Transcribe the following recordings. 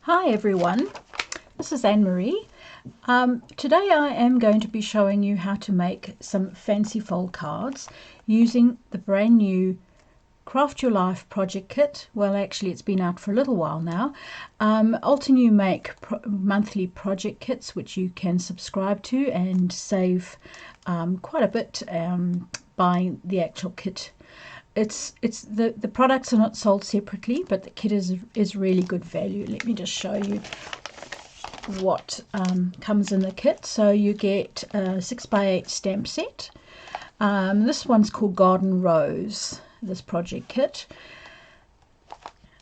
Hi everyone, this is Anne-Marie. Today I am going to be showing you how to make some fancy fold cards using the brand new Craft-Your-Life Project Kit. Well, actually it's been out for a little while now. Altenew make monthly project kits which you can subscribe to and save quite a bit buying the actual kit. The products are not sold separately, but the kit is really good value. Let me just show you what comes in the kit. So you get a 6x8 stamp set. This one's called Garden Rose, this project kit.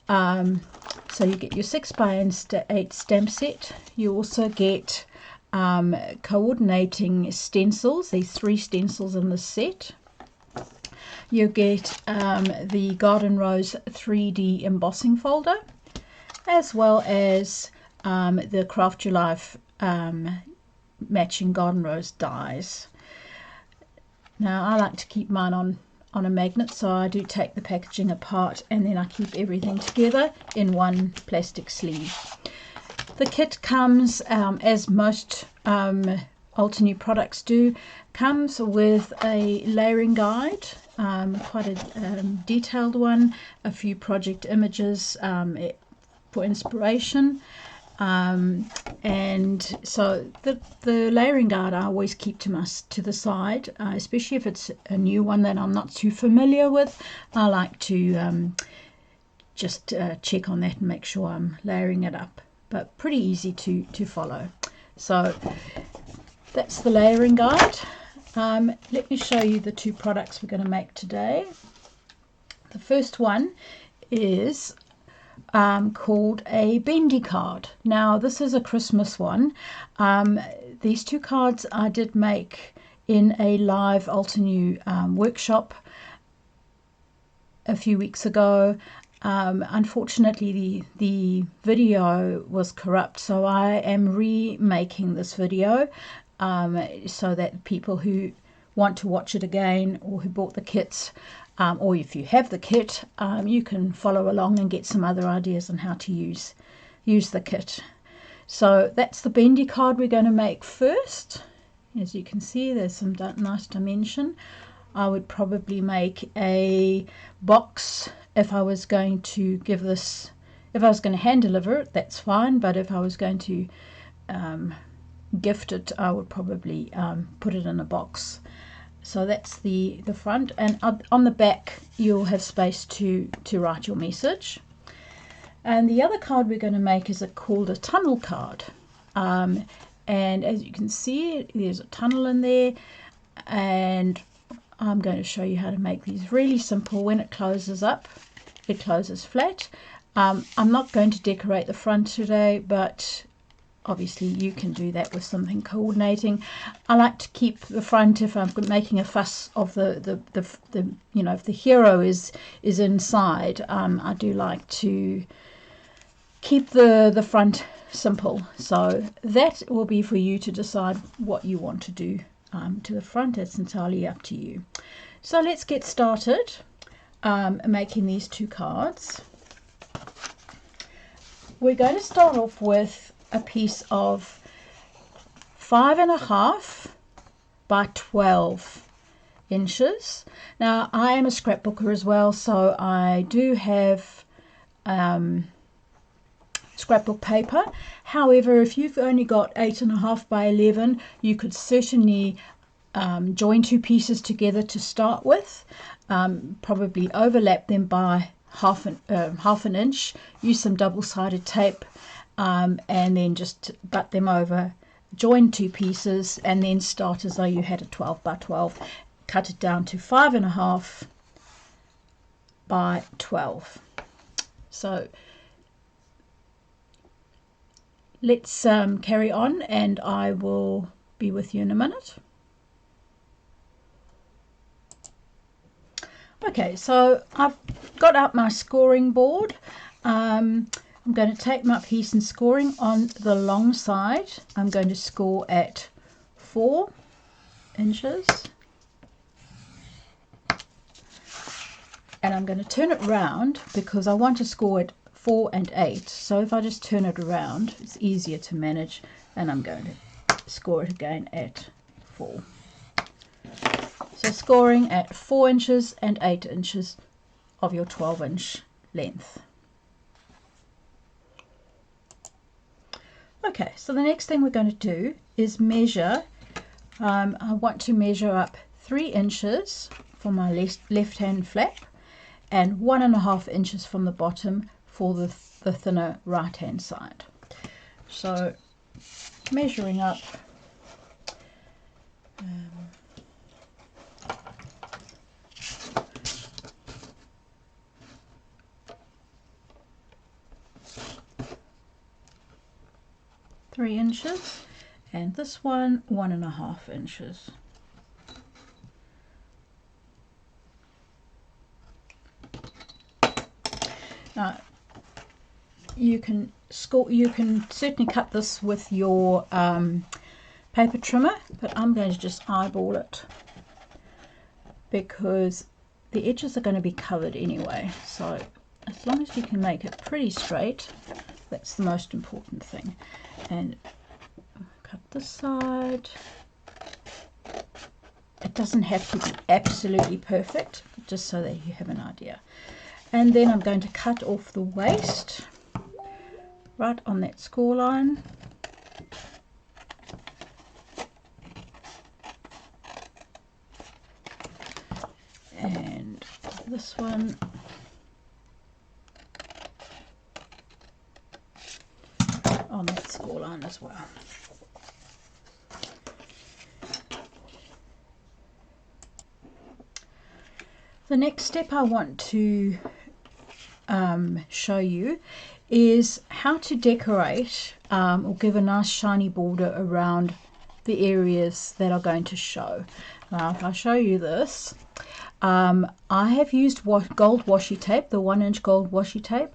So you get your 6x8 stamp set. You also get coordinating stencils. These 3 stencils in the set. You get the Garden Rose 3D embossing folder, as well as the Craft-Your-Life matching Garden Rose dies. Now I like to keep mine on a magnet, so I do take the packaging apart and then I keep everything together in one plastic sleeve. The kit comes, as most Altenew products do, comes with a layering guide, quite a detailed one, a few project images for inspiration, and so the layering guide I always keep to the side, especially if it's a new one that I'm not too familiar with. I like to just check on that and make sure I'm layering it up, but pretty easy to follow. So that's the layering guide. Let me show you the 2 products we're going to make today. The first one is called a Bendy Card. Now this is a Christmas one. These 2 cards I did make in a live Altenew workshop a few weeks ago. Unfortunately the video was corrupt, so I am remaking this video so that people who want to watch it again, or who bought the kits, or if you have the kit, you can follow along and get some other ideas on how to use the kit. So that's the Bendy card we're going to make first. As you can see, there's some nice dimension. I would probably make a box if I was going to give this, if I was going to hand deliver it, that's fine, but if I was going to gift it, I would probably put it in a box. So that's the front, and on the back you'll have space to write your message. And the other card we're going to make is called a tunnel card, and as you can see, there's a tunnel in there, and I'm going to show you how to make these really simple. When it closes up, it closes flat. I'm not going to decorate the front today, but obviously you can do that with something coordinating. I like to keep the front, if I'm making a fuss of the you know, if the hero is inside, I do like to keep the front simple. So that will be for you to decide what you want to do to the front. It's entirely up to you. So let's get started making these 2 cards. We're going to start off with a piece of 5.5 by 12 inches. Now I am a scrapbooker as well, so I do have scrapbook paper. However, if you've only got 8.5 by 11, you could certainly join 2 pieces together to start with, probably overlap them by half an inch, use some double-sided tape, and then just butt them over, join 2 pieces, and then start as though you had a 12 by 12. Cut it down to 5.5 by 12. So let's carry on, and I will be with you in a minute. Okay, so I've got up my scoring board. I'm going to take my piece and scoring on the long side. I'm going to score at 4 inches. And I'm going to turn it round because I want to score at 4 and 8. So if I just turn it around, it's easier to manage, and I'm going to score it again at 4. So scoring at 4 inches and 8 inches of your 12-inch length. Okay, so the next thing we're going to do is measure. I want to measure up 3 inches for my left hand flap and 1.5 inches from the bottom for the thinner right hand side. So measuring up, three inches, and this one 1.5 inches. Now you can certainly cut this with your paper trimmer, but I'm going to just eyeball it because the edges are going to be covered anyway. So as long as you can make it pretty straight, that's the most important thing. And cut this side. It doesn't have to be absolutely perfect, just so that you have an idea. And then I'm going to cut off the waist right on that score line. And this one on that score line as well. The next step I want to show you is how to decorate or give a nice shiny border around the areas that are going to show. Now if I show you this, I have used gold washi tape, the 1-inch gold washi tape.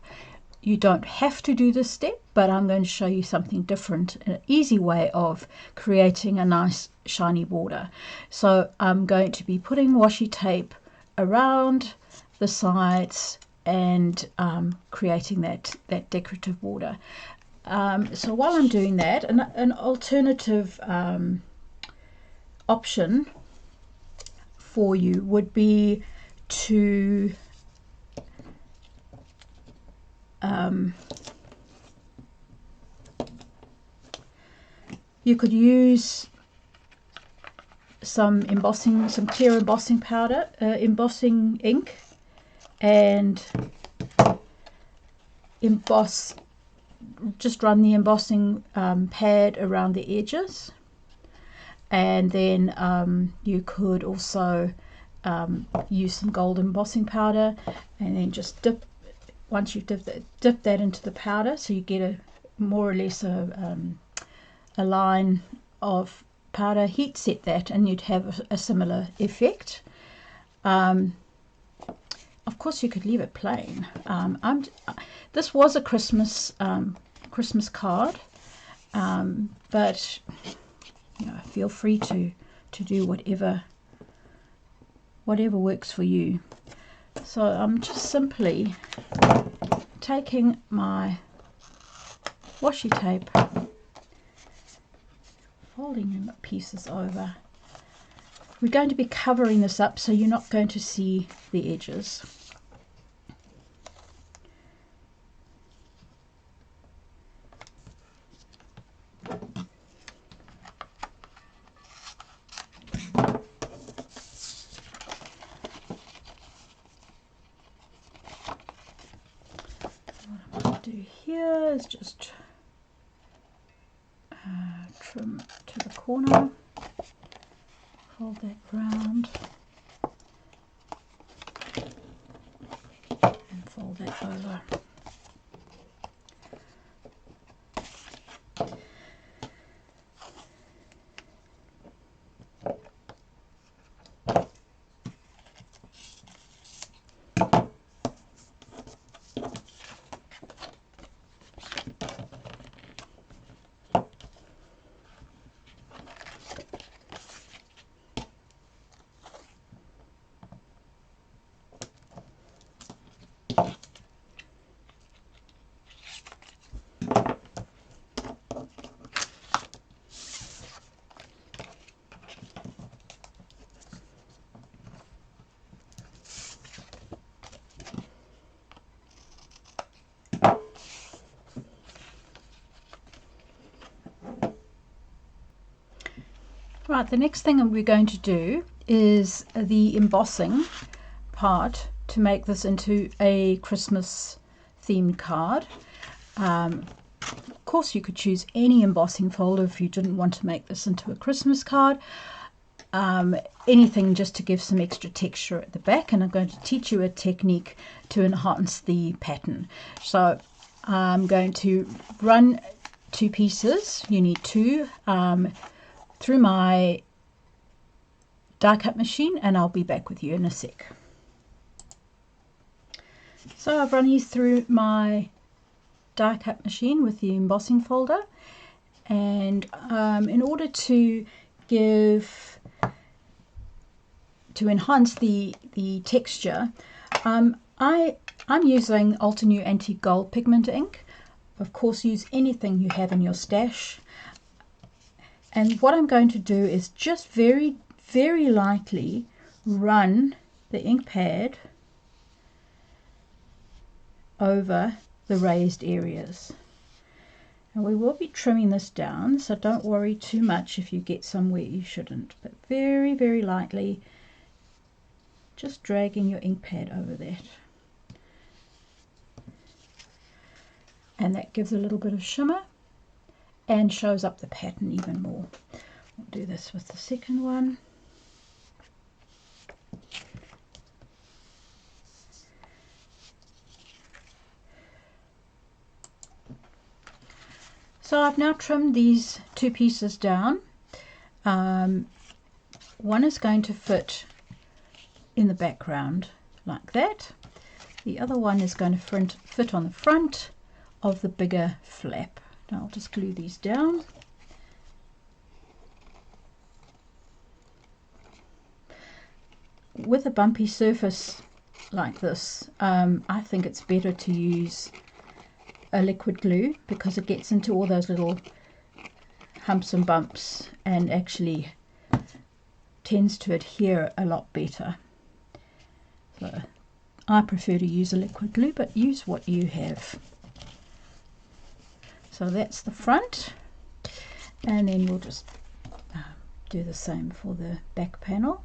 You don't have to do this step, but I'm going to show you something different, an easy way of creating a nice shiny border. So I'm going to be putting washi tape around the sides and creating that decorative border. So while I'm doing that, an alternative option for you would be to you could use some clear embossing powder, embossing ink, and emboss. Just run the embossing pad around the edges, and then you could also use some gold embossing powder, and then just once you've dip that into the powder, so you get a more or less a line of powder, heat set that, and you'd have a similar effect. Of course you could leave it plain. This was a Christmas card, but you know, feel free to do whatever works for you. So I'm just simply taking my washi tape, folding in pieces over. We're going to be covering this up, so you're not going to see the edges. What I'm going to do here is just trim to the corner, fold that round, and fold that over. Right, the next thing that we're going to do is the embossing part to make this into a Christmas themed card. Of course, you could choose any embossing folder if you didn't want to make this into a Christmas card. Anything just to give some extra texture at the back, and I'm going to teach you a technique to enhance the pattern. So I'm going to run 2 pieces, you need 2, through my die cut machine, and I'll be back with you in a sec. So I've run these through my die cut machine with the embossing folder, and in order to enhance the texture, I'm using Altenew anti-gold pigment ink. Of course, use anything you have in your stash. And what I'm going to do is just very, very lightly run the ink pad over the raised areas. And we will be trimming this down, so don't worry too much if you get somewhere you shouldn't, but very, very lightly just dragging your ink pad over that. And that gives a little bit of shimmer and shows up the pattern even more. We'll do this with the second one. So I've now trimmed these 2 pieces down. One is going to fit in the background like that. The other one is going to fit on the front of the bigger flap. Now I'll just glue these down. With a bumpy surface like this, I think it's better to use a liquid glue because it gets into all those little humps and bumps and actually tends to adhere a lot better. So I prefer to use a liquid glue, but use what you have. So that's the front, and then we'll just do the same for the back panel.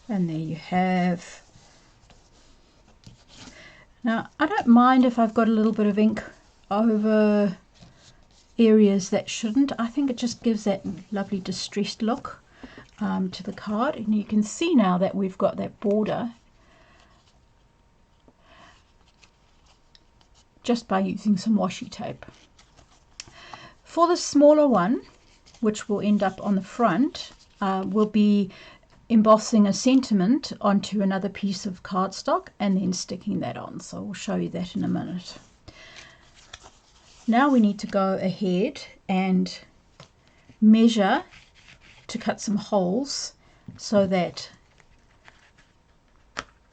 And there you have. Now I don't mind if I've got a little bit of ink over areas that shouldn't. I think it just gives that lovely distressed look to the card, and you can see now that we've got that border just by using some washi tape. For the smaller one, which will end up on the front, we'll be embossing a sentiment onto another piece of cardstock and then sticking that on. So we'll show you that in a minute. Now we need to go ahead and measure to cut some holes so that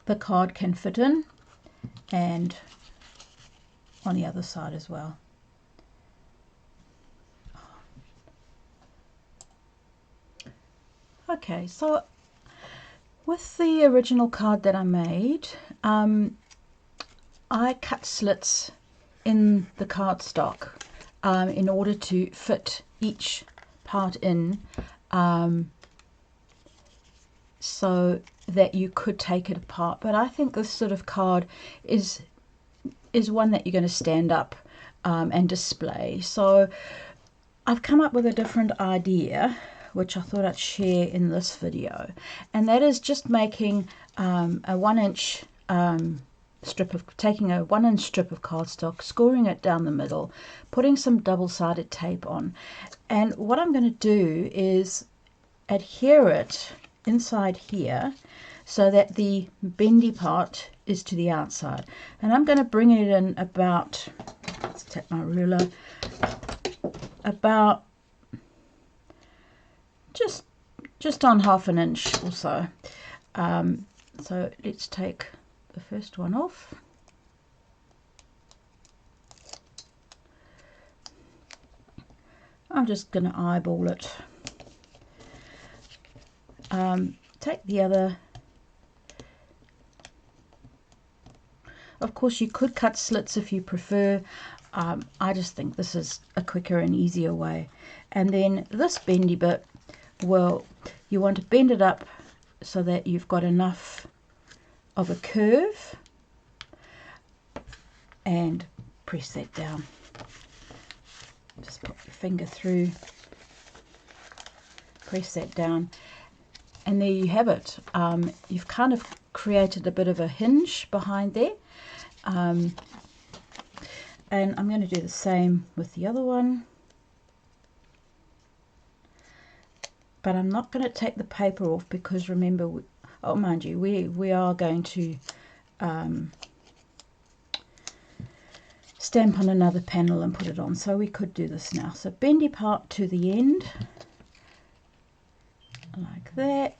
the card can fit in, and on the other side as well. Okay, so with the original card that I made, I cut slits in the cardstock in order to fit each part in, so that you could take it apart. But I think this sort of card is one that you're going to stand up and display. So I've come up with a different idea, which I thought I'd share in this video, and that is just making a 1-inch taking a 1-inch strip of cardstock, scoring it down the middle, putting some double-sided tape on, and what I'm going to do is adhere it inside here so that the bendy part is to the outside, and I'm going to bring it in about, let's take my ruler, about just on ½ an inch or so. So let's take the first one off. I'm just going to eyeball it. Take the other. Of course, you could cut slits if you prefer. I just think this is a quicker and easier way. And then this bendy bit, well, you want to bend it up so that you've got enough of a curve, and press that down. Just put your finger through, press that down, and there you have it. You've kind of created a bit of a hinge behind there. And I'm going to do the same with the other one. But I'm not going to take the paper off because remember, oh mind you, we are going to stamp on another panel and put it on. So we could do this now. So bendy part to the end, like that.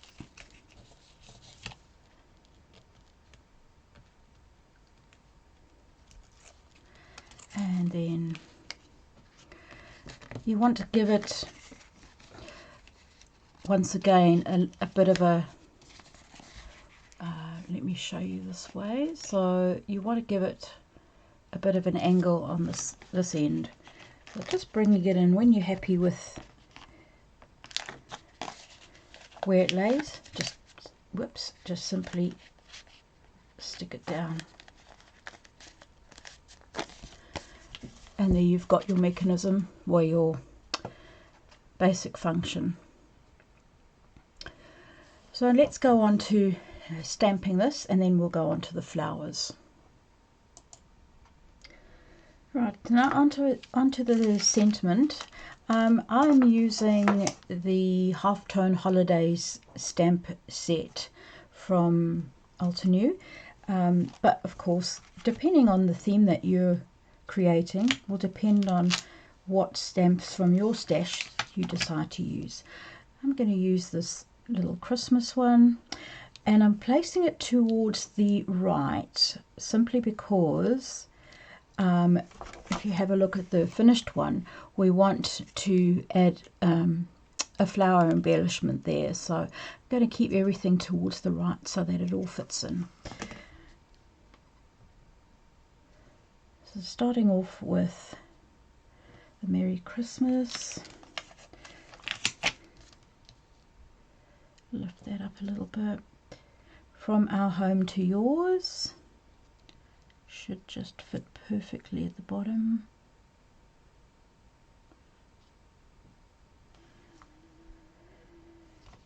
And then you want to give it, once again, a bit of a, let me show you this way. So you want to give it a bit of an angle on this end. So just bringing it in. When you're happy with where it lays, just, whoops, just simply stick it down. And there you've got your mechanism, or your basic function. So let's go on to stamping this, and then we'll go on to the flowers. Right, now onto the sentiment. I'm using the Halftone Holidays stamp set from Altenew, but of course, depending on the theme that you're creating will depend on what stamps from your stash you decide to use. I'm going to use this little Christmas one, and I'm placing it towards the right simply because if you have a look at the finished one, we want to add a flower embellishment there, so I'm going to keep everything towards the right so that it all fits in. So starting off with the Merry Christmas, lift that up a little bit. From our home to yours, should just fit perfectly at the bottom.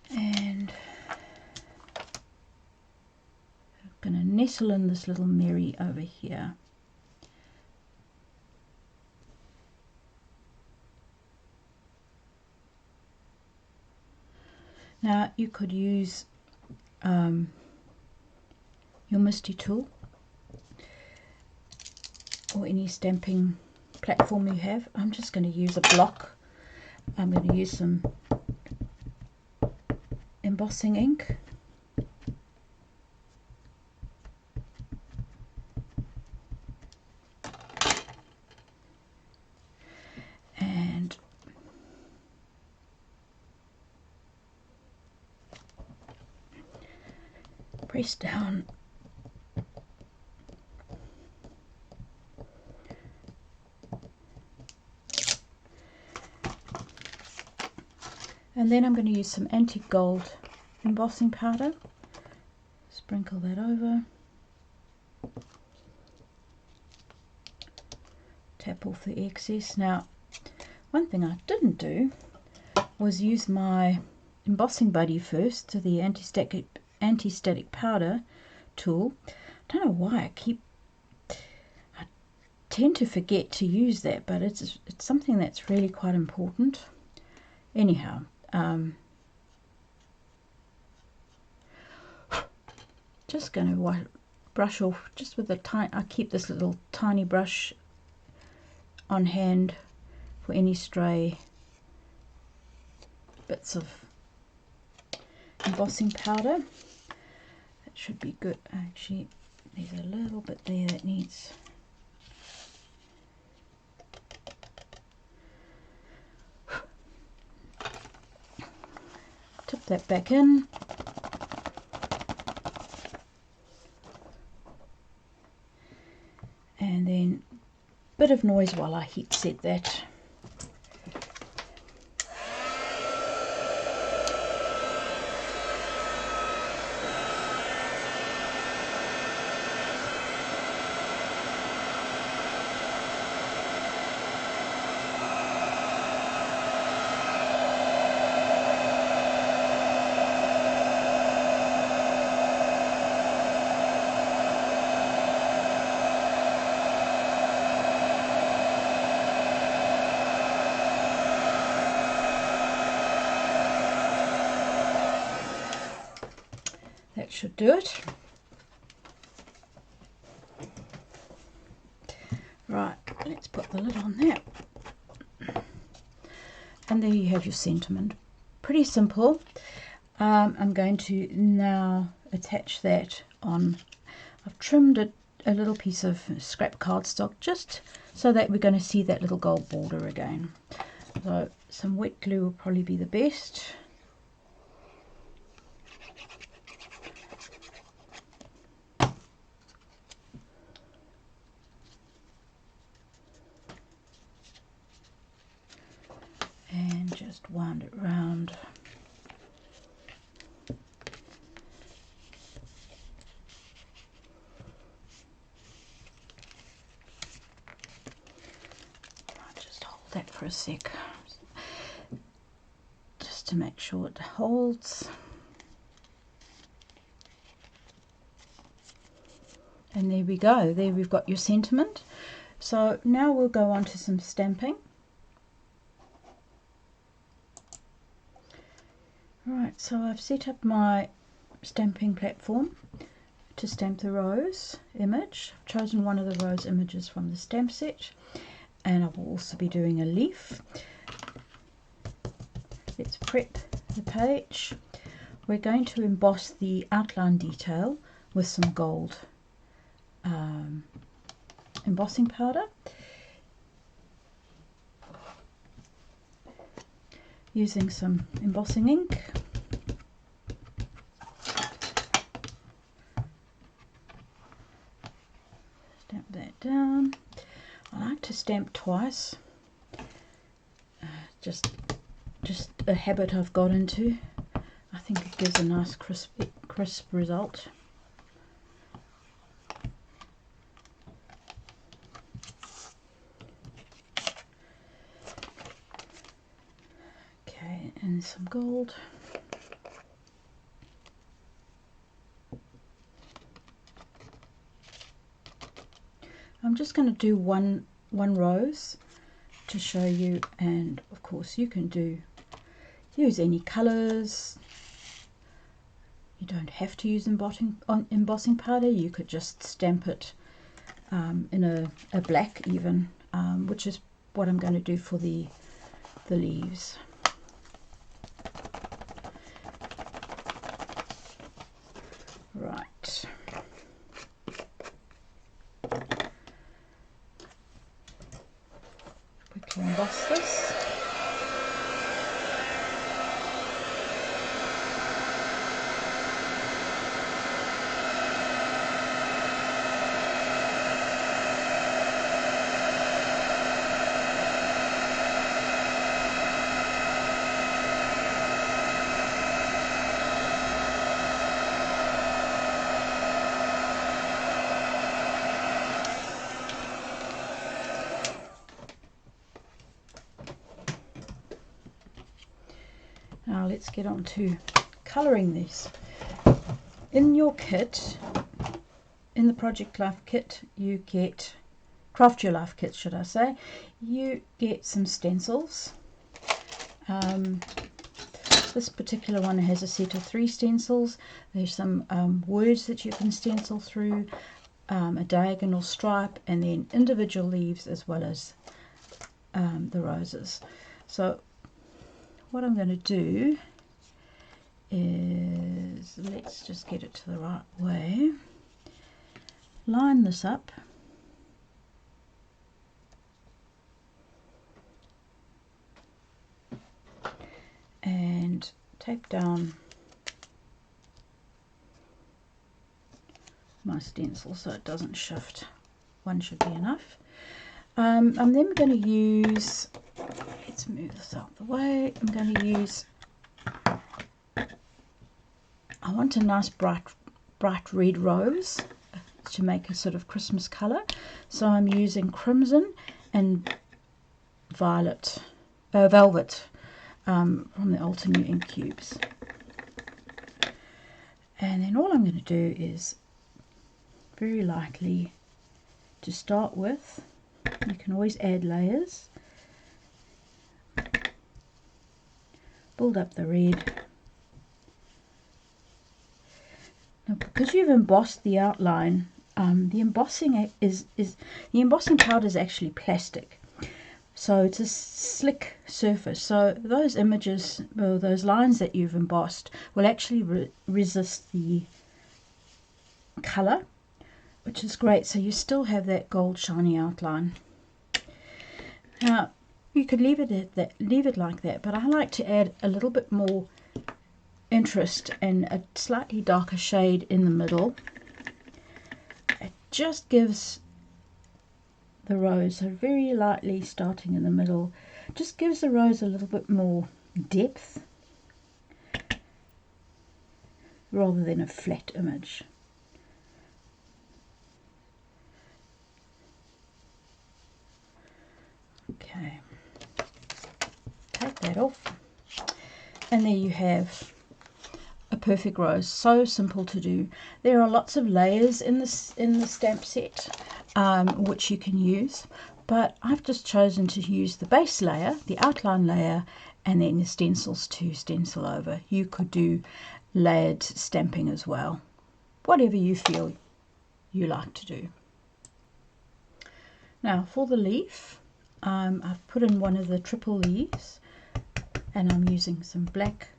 And I'm going to nestle in this little Mary over here. Now you could use your Misty tool or any stamping platform you have. I'm just going to use a block. I'm going to use some embossing ink. And press down. And then I'm going to use some antique gold embossing powder. Sprinkle that over. Tap off the excess. Now, one thing I didn't do was use my embossing buddy first, to the anti-static powder tool. I don't know why I tend to forget to use that, but it's something that's really quite important. Anyhow, just going to brush off just with a tiny. I keep this little tiny brush on hand for any stray bits of embossing powder. That should be good. Actually, there's a little bit there that needs. that back in. And then a bit of noise while I heat set that. That should do it. Right, let's put the lid on that. And there you have your sentiment. Pretty simple. I'm going to now attach that on. I've trimmed a little piece of scrap cardstock just so that we're going to see that little gold border again. So some wet glue will probably be the best. And just wound it round. I'll just hold that for a sec, just to make sure it holds. And there we go. There we've got your sentiment. So now we'll go on to some stamping. Right, so I've set up my stamping platform to stamp the rose image. I've chosen one of the rose images from the stamp set, and I will also be doing a leaf. Let's prep the page. We're going to emboss the outline detail with some gold embossing powder. Using some embossing ink. Stamp that down. I like to stamp twice. Just a habit I've got into. I think it gives a nice crisp result. Okay, and some gold. I'm just going to do one rose to show you, and of course you can use any colours. You don't have to use embossing powder. You could just stamp it in a black even, which is what I'm going to do for the leaves. Right. Quickly emboss this. Now let's get on to colouring these. In your kit, in the Project Life kit, you get, Craft-Your-Life kit should I say, you get some stencils. This particular one has a set of 3 stencils. There's some words that you can stencil through, a diagonal stripe, and then individual leaves as well as the roses. So what I'm going to do is, let's just get it to the right way, line this up, and tape down my stencil so it doesn't shift. One should be enough. I'm then going to use, let's move this out the way, I'm going to use, I want a nice bright red rose to make a sort of Christmas colour, so I'm using crimson and velvet from the Altenew ink cubes. And then all I'm going to do is very lightly, to start with, you can always add layers, build up the red. Now, because you've embossed the outline, the embossing powder is actually plastic, so it's a slick surface. So those images, or those lines that you've embossed, will actually resist the colour, which is great. So you still have that gold shiny outline. Now you could leave it like that, but I like to add a little bit more interest and a slightly darker shade in the middle. It just gives the rose, so very lightly starting in the middle, just gives the rose a little bit more depth rather than a flat image. Okay, take that off, and there you have a perfect rose. So simple to do. There are lots of layers in the stamp set which you can use, but I've just chosen to use the base layer, the outline layer, and then the stencils to stencil over. You could do layered stamping as well, whatever you feel you like to do. Now for the leaf, I've put in one of the triple leaves, and I'm using some black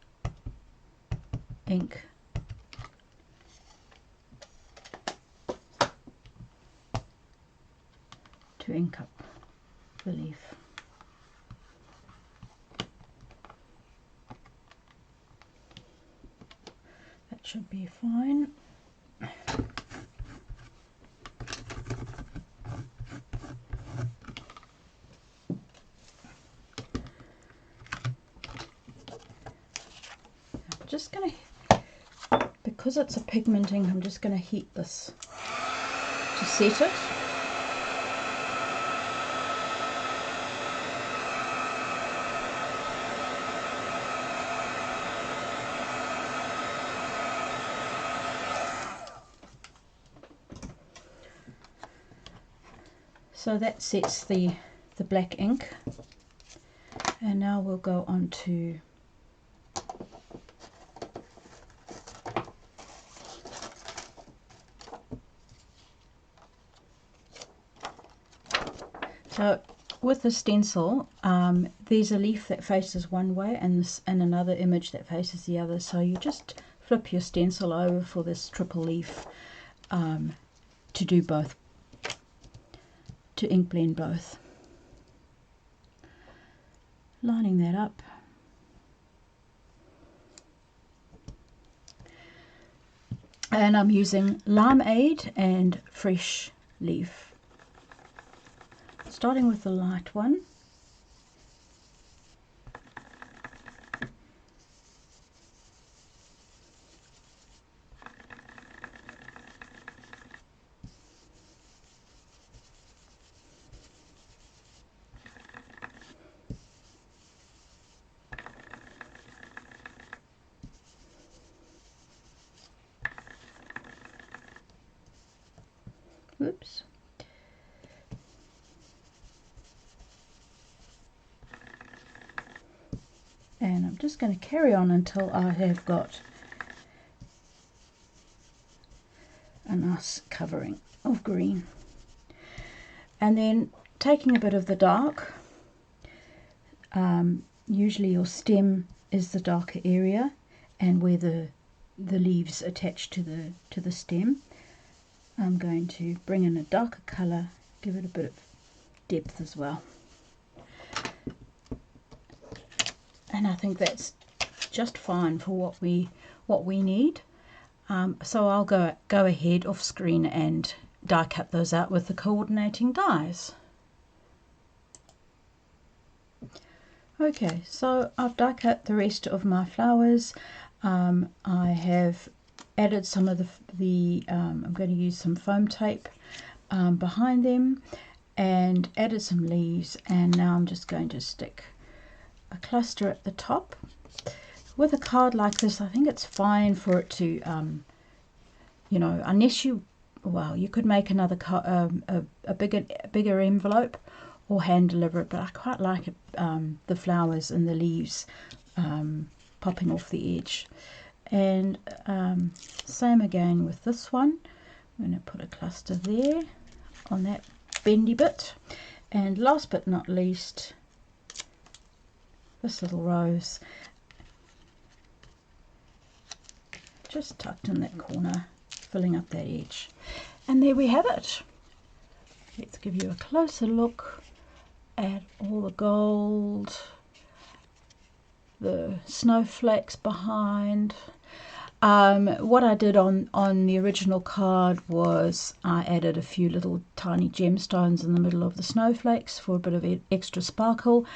ink to ink up the leaf. That should be fine. I'm just going to, because it's a pigment ink, I'm just going to heat this to set it. So that sets the black ink, and now we'll go on to with the stencil, there's a leaf that faces one way and another image that faces the other, so you just flip your stencil over for this triple leaf to do both, to ink blend both. Lining that up. And I'm using Limeade and Fresh Leaf. Starting with the light one. Oops. And I'm just going to carry on until I have got a nice covering of green. And then taking a bit of the dark, usually your stem is the darker area and where the leaves attach to the stem, I'm going to bring in a darker colour, give it a bit of depth as well. And I think that's just fine for what we need. So I'll go ahead off screen and die cut those out with the coordinating dies. Okay, so I've die cut the rest of my flowers. I have added some of the I'm going to use some foam tape behind them, and added some leaves, and now I'm just going to stick a cluster at the top. With a card like this, I think it's fine for it to, you know, unless you, well, you could make another a bigger envelope or hand deliver it, but I quite like it, the flowers and the leaves popping off the edge. And same again with this one. I'm going to put a cluster there on that bendy bit, and last but not least, this little rose just tucked in that corner, filling up that edge. And there we have it. Let's give you a closer look at all the gold, the snowflakes behind. What I did on the original card was I added a few little tiny gemstones in the middle of the snowflakes for a bit of extra sparkle.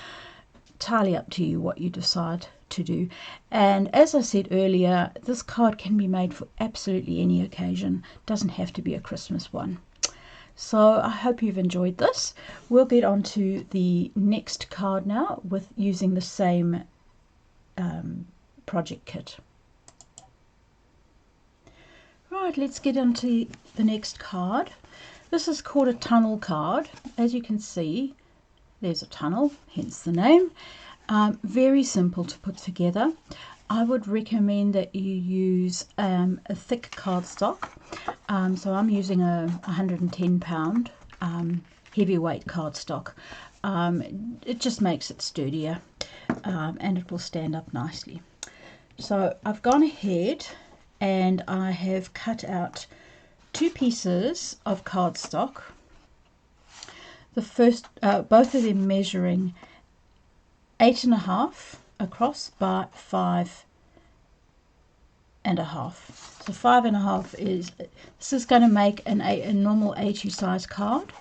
Entirely up to you what you decide to do. And as I said earlier, this card can be made for absolutely any occasion. It doesn't have to be a Christmas one. So I hope you've enjoyed this. We'll get on to the next card now with using the same project kit. Right, let's get into the next card. This is called a tunnel card. As you can see, there's a tunnel, hence the name. Very simple to put together. I would recommend that you use a thick cardstock. So I'm using a 110-pound heavyweight cardstock. It just makes it sturdier, and it will stand up nicely. So I've gone ahead and I have cut out 2 pieces of cardstock. The first, both of them measuring 8.5 across by 5.5. So 5.5 is, this is going to make a normal A2 size card,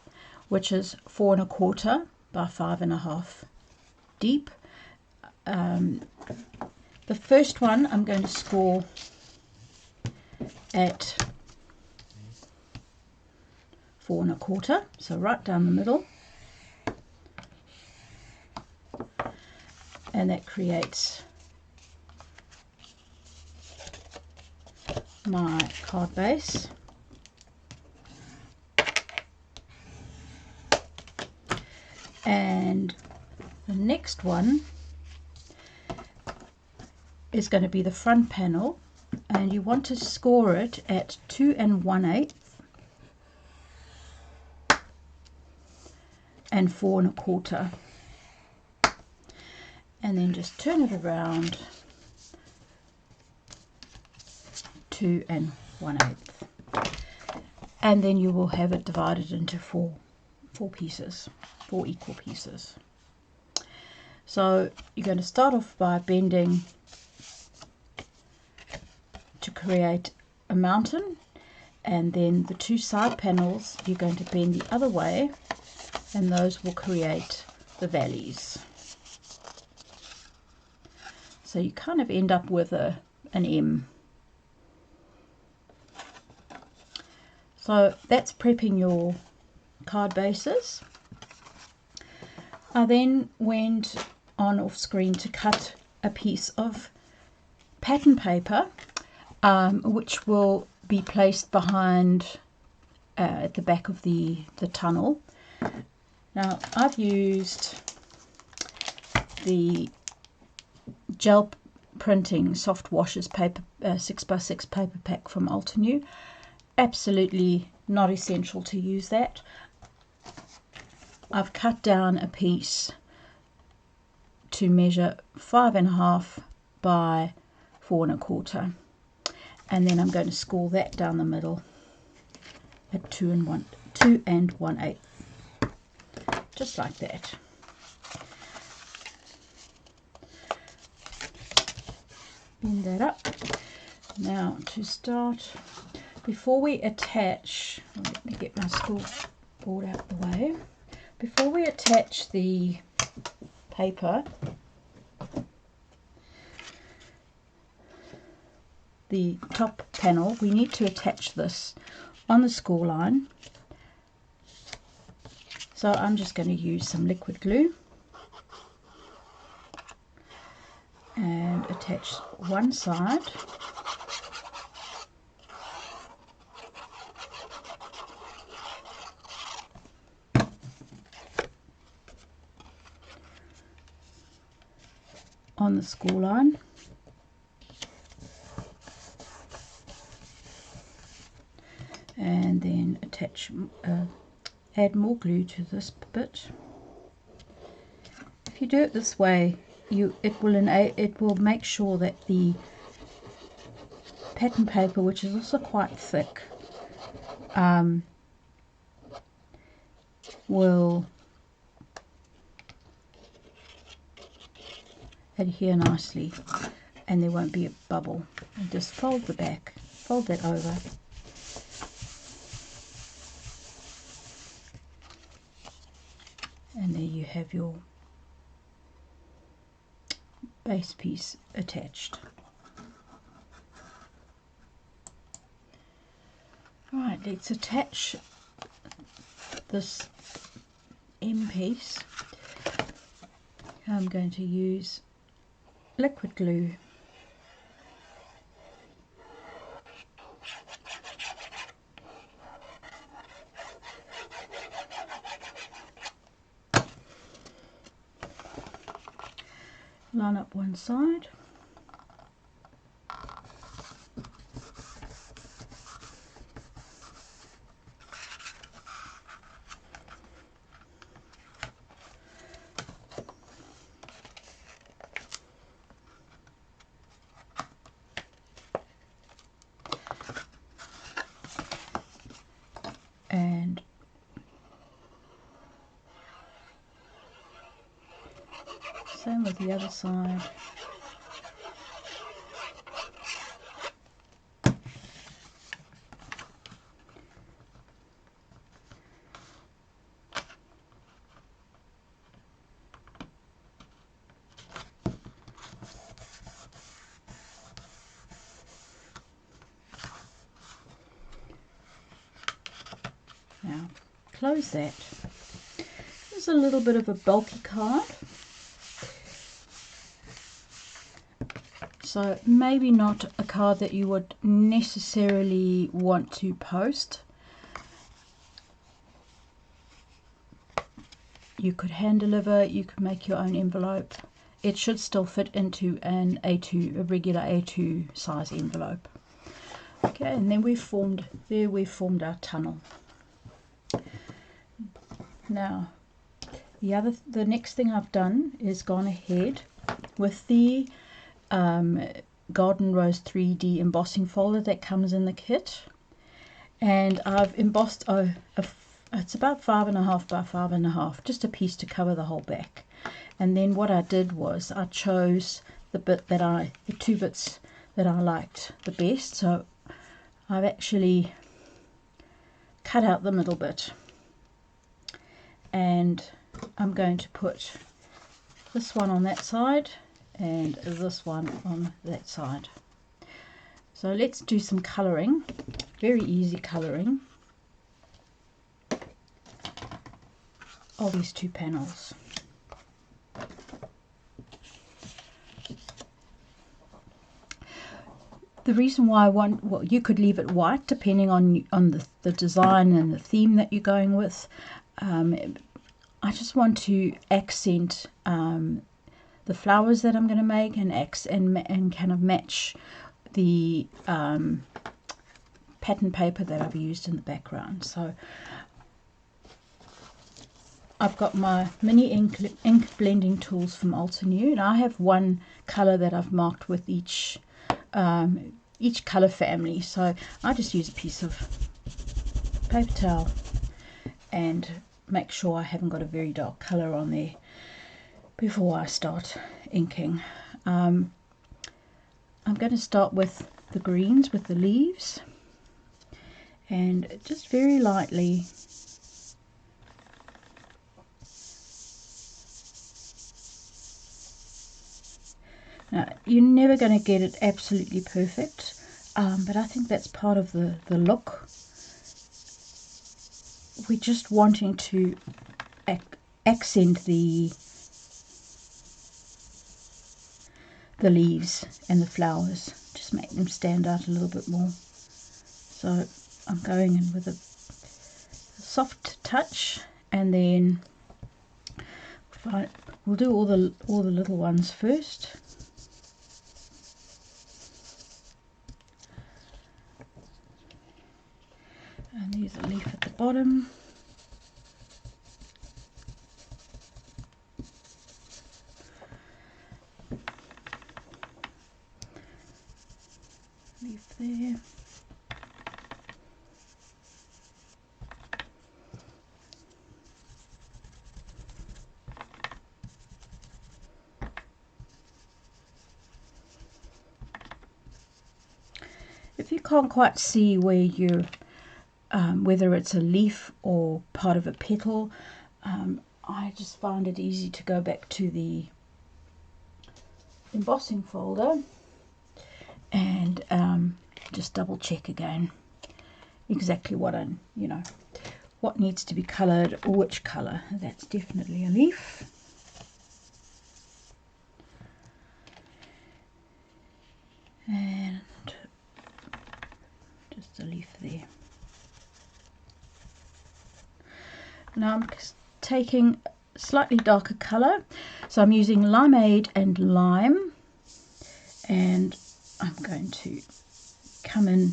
which is 4.25 by 5.5 deep. The first one I'm going to score at 4.25, so right down the middle, and that creates my card base. And the next one is going to be the front panel, and you want to score it at 2 1/8 and 4.25, and then just turn it around 2 1/8, and then you will have it divided into four pieces, 4 equal pieces. So you're going to start off by bending to create a mountain, and then the 2 side panels you're going to bend the other way, and those will create the valleys. So you kind of end up with an M. So that's prepping your card bases. I then went on off screen to cut a piece of pattern paper, which will be placed behind at the back of the tunnel. Now I've used the gel printing soft washes paper 6x6 paper pack from Altenew. Absolutely not essential to use that. I've cut down a piece to measure 5.5 by 4.25, and then I'm going to score that down the middle at 2 1/8, just like that. bend that up. Now to start, before we attach, let me get my school board out of the way. Before we attach the paper, the top panel, we need to attach this on the score line. So I'm just going to use some liquid glue and attach one side. On the score line, and then attach, add more glue to this bit. If you do it this way, it will make sure that the pattern paper, which is also quite thick, will adhere nicely, and there won't be a bubble. And just fold the back, fold that over, and there you have your base piece attached. Right, let's attach this M piece. I'm going to use liquid glue. Line up one side. And same with the other side. Now close that. There's a little bit of a bulky card, so maybe not a card that you would necessarily want to post. You could hand deliver, you could make your own envelope. It should still fit into an A2, a regular A2 size envelope. Okay, and then we've formed our tunnel. Now the next thing I've done is gone ahead with the Golden Rose 3D embossing folder that comes in the kit, and I've embossed it's about 5.5 by 5.5, just a piece to cover the whole back. And then what I did was I chose the two bits that I liked the best, so I've actually cut out the middle bit, and I'm going to put this one on that side and this one on that side. So let's do some colouring, very easy colouring of these two panels. The reason why you could leave it white depending on the design and the theme that you're going with. I just want to accent the flowers that I'm going to make, and kind of match the pattern paper that I've used in the background. So I've got my mini ink blending tools from Altenew, and I have one colour that I've marked with each colour family. So I just use a piece of paper towel and make sure I haven't got a very dark colour on there before I start inking. I'm I'm going to start with the greens, with the leaves, and just very lightly now, you're never going to get it absolutely perfect, but I think that's part of the look. We're just wanting to accent the leaves and the flowers, just make them stand out a little bit more. So I'm going in with a soft touch, and then we'll do all the little ones first. And there's a leaf at the bottom. Leaf there. If you can't quite see where you're whether it's a leaf or part of a petal, I just find it easy to go back to the embossing folder and just double check again exactly what what needs to be colored, or which color. That's definitely a leaf. And just a leaf there. Now I'm taking slightly darker color, so I'm using limeade and lime, and I'm going to come in,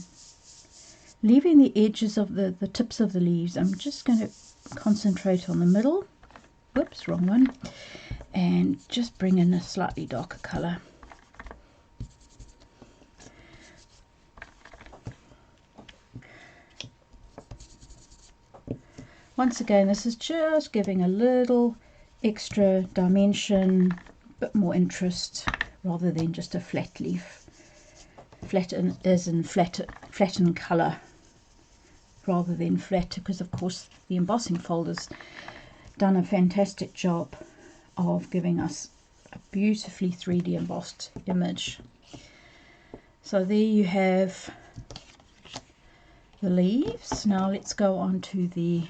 leaving the edges of the tips of the leaves. I'm just going to concentrate on the middle. Whoops, wrong one. And just bring in a slightly darker color. Once again, this is just giving a little extra dimension, a bit more interest, rather than just a flat leaf. Flat as in flat in colour, rather than flat, because of course the embossing folder's done a fantastic job of giving us a beautifully 3D embossed image. So there you have the leaves. Now let's go on to the,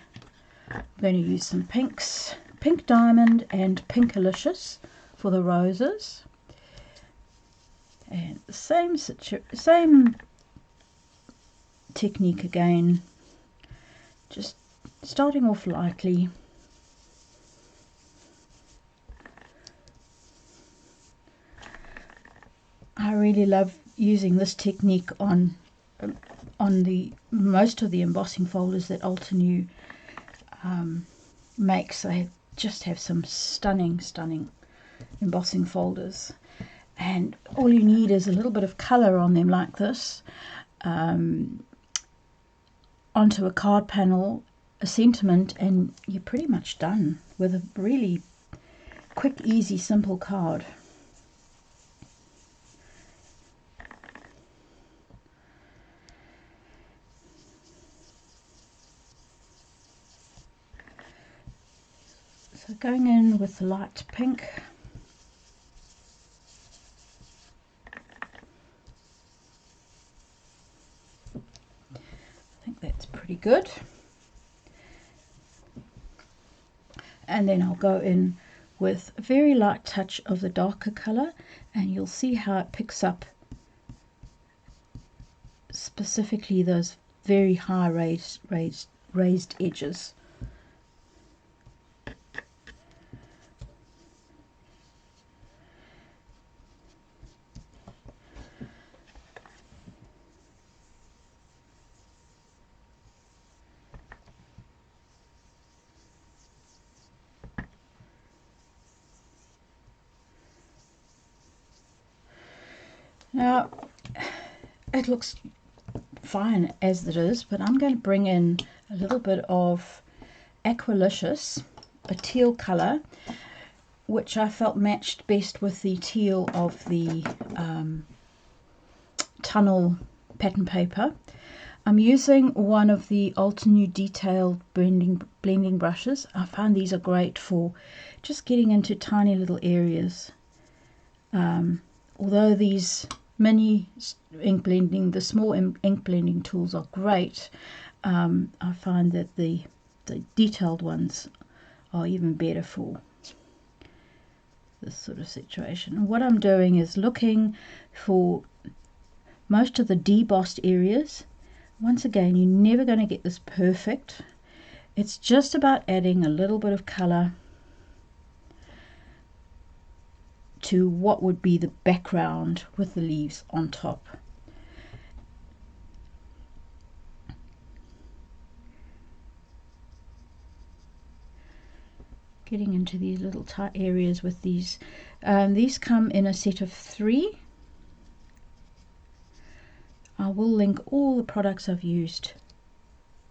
I'm going to use some pinks, Pink Diamond and Pinkalicious for the roses. And the same technique again, just starting off lightly. I really love using this technique on the most of the embossing folders that Altenew makes. They just have some stunning embossing folders, and all you need is a little bit of color on them like this, onto a card panel, a sentiment, and you're pretty much done with a really quick, easy, simple card. So going in with the light pink. I think that's pretty good. And then I'll go in with a very light touch of the darker color, and you'll see how it picks up specifically those very high raised edges. Now, it looks fine as it is, but I'm going to bring in a little bit of Aqualicious, a teal colour, which I felt matched best with the teal of the tunnel pattern paper. I'm using one of the Altenew detailed blending brushes. I find these are great for just getting into tiny little areas. Although these mini ink blending, the small ink blending tools are great, I find that the detailed ones are even better for this sort of situation. And what I'm doing is looking for most of the debossed areas. Once again, you're never going to get this perfect. It's just about adding a little bit of color to what would be the background with the leaves on top. Getting into these little tight areas with these. These come in a set of 3. I will link all the products I've used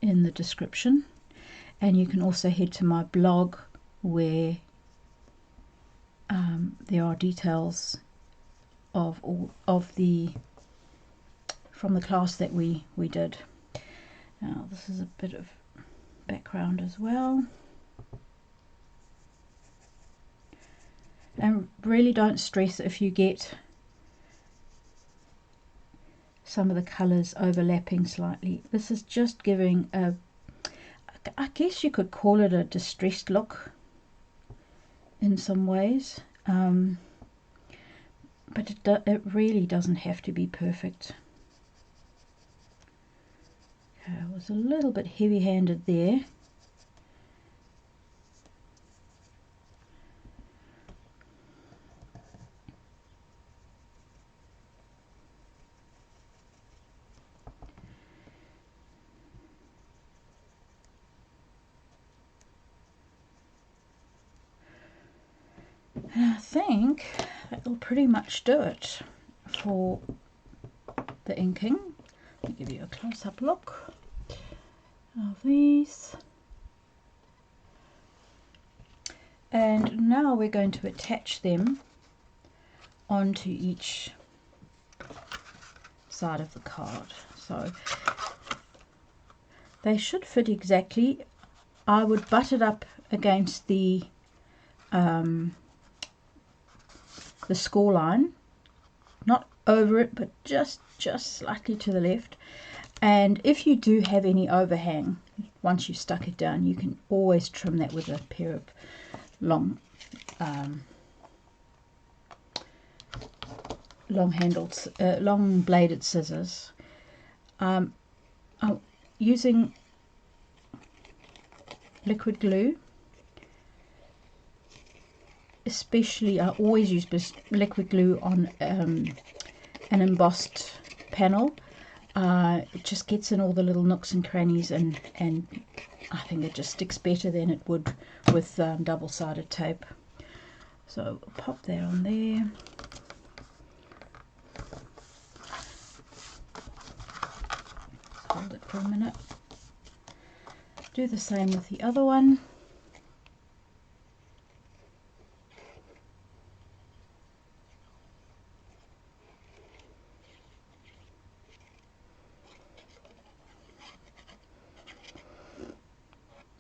in the description, and you can also head to my blog where there are details of all of the from the class that we did. Now this is a bit of background as well, and really don't stress if you get some of the colors overlapping slightly. This is just giving a, I guess you could call it a distressed look in some ways, but it really doesn't have to be perfect. Okay, I was a little bit heavy-handed there. And I think that will pretty much do it for the inking. Let me give you a close-up look of these. And now we're going to attach them onto each side of the card. So they should fit exactly. I would butt it up against the score line, not over it, but just slightly to the left. And if you do have any overhang once you've stuck it down, you can always trim that with a pair of long long bladed scissors. I'm using liquid glue. Especially, I always use liquid glue on an embossed panel. It just gets in all the little nooks and crannies, and I think it just sticks better than it would with double-sided tape. So pop that on there. Hold it for a minute. Do the same with the other one.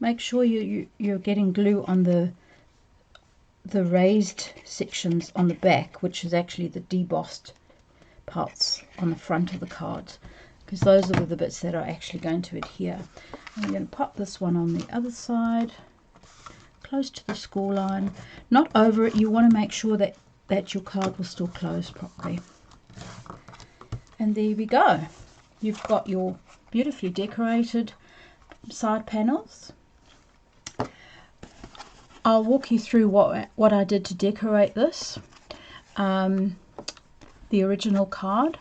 Make sure you're getting glue on the raised sections on the back, which is actually the debossed parts on the front of the cards, because those are the bits that are actually going to adhere. I'm going to pop this one on the other side, close to the score line, not over it. You want to make sure that your card will still close properly. And there we go. You've got your beautifully decorated side panels. I'll walk you through what I did to decorate this, the original card.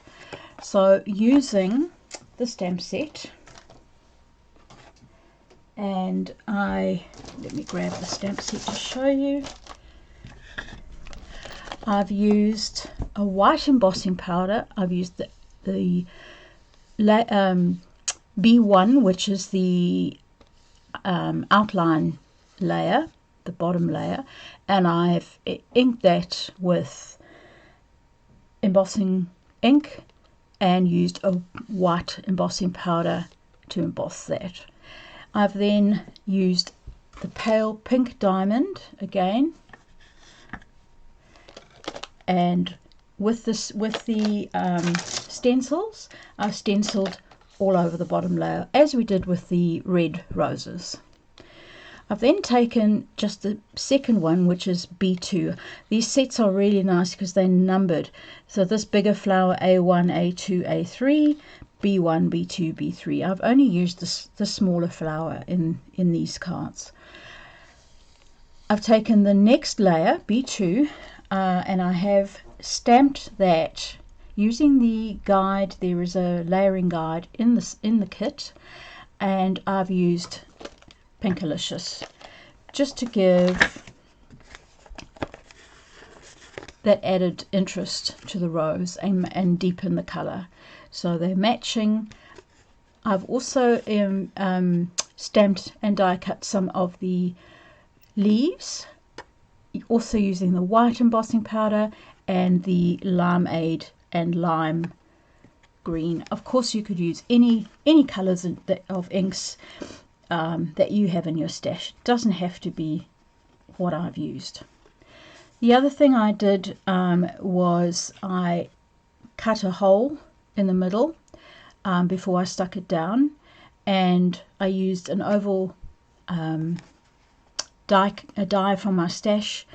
So using the stamp set, and let me grab the stamp set to show you. I've used a white embossing powder. I've used the B1, which is the outline layer, the bottom layer, and I've inked that with embossing ink and used a white embossing powder to emboss that. I've then used the pale pink diamond again, and with the stencils, I've stenciled all over the bottom layer, as we did with the red roses. I've then taken just the second one, which is B2. These sets are really nice because they're numbered. So this bigger flower, A1, A2, A3, B1, B2, B3. I've only used the smaller flower in these cards. I've taken the next layer, B2, and I have stamped that using the guide. There is a layering guide in the kit, and I've used Pinkalicious just to give that added interest to the rose and deepen the color. So they're matching. I've also stamped and die cut some of the leaves, also using the white embossing powder and the limeade and lime green. Of course, you could use any colors of inks that you have in your stash. It doesn't have to be what I've used. The other thing I did was I cut a hole in the middle before I stuck it down, and I used an oval die from my stash,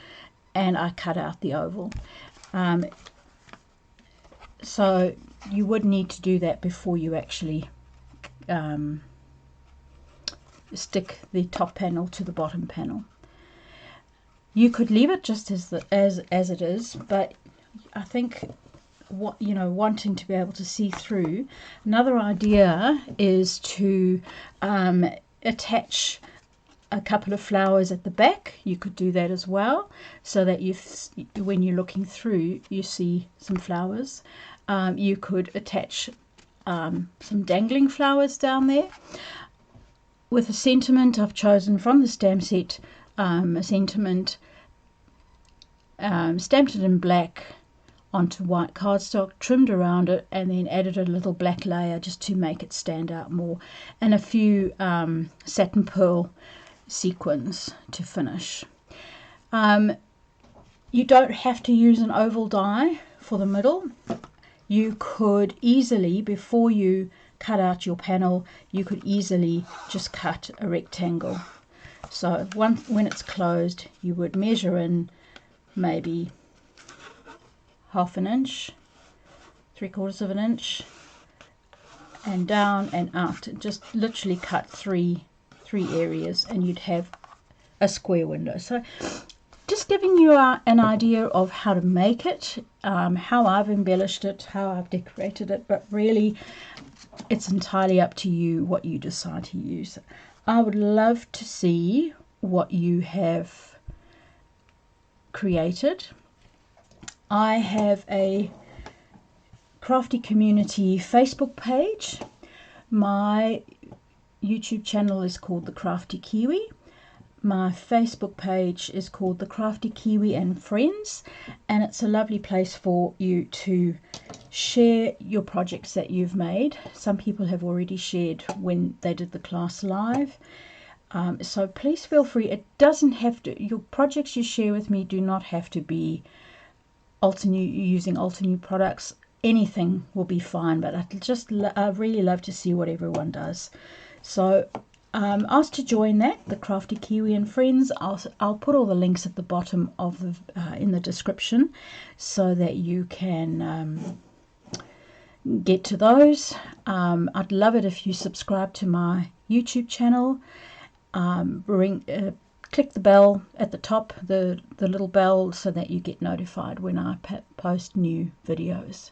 and I cut out the oval. So you would need to do that before you actually stick the top panel to the bottom panel. You could leave it just as it is, but I think wanting to be able to see through, another idea is to attach a couple of flowers at the back. You could do that as well, so that when you're looking through, you see some flowers. You could attach some dangling flowers down there. With a sentiment, I've chosen from the stamp set a sentiment, stamped it in black onto white cardstock, trimmed around it, and then added a little black layer just to make it stand out more, and a few satin pearl sequins to finish. You don't have to use an oval die for the middle. You could easily, before you cut out your panel, you could easily just cut a rectangle. So when it's closed, you would measure in maybe 1/2 inch, 3/4 inch, and down and out. Just literally cut three areas, and you'd have a square window. So just giving you an idea of how to make it, how I've embellished it, how I've decorated it, but really it's entirely up to you what you decide to use. I would love to see what you have created. I have a Crafty Community Facebook page. My YouTube channel is called The Crafty Kiwi. My Facebook page is called The Crafty Kiwi and Friends, and it's a lovely place for you to share your projects that you've made. Some people have already shared when they did the class live. So please feel free. It doesn't have to, your projects you share with me do not have to be using Altenew products. Anything will be fine, but I really love to see what everyone does. So ask to join that, the Crafty Kiwi and Friends. I'll put all the links at the bottom of in the description, so that you can get to those. I'd love it if you subscribe to my YouTube channel. Click the bell at the top, the little bell, so that you get notified when I post new videos.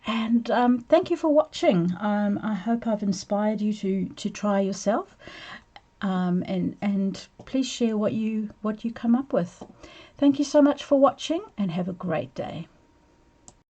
And thank you for watching. I hope I've inspired you to try yourself, and please share what you come up with. Thank you so much for watching, and have a great day.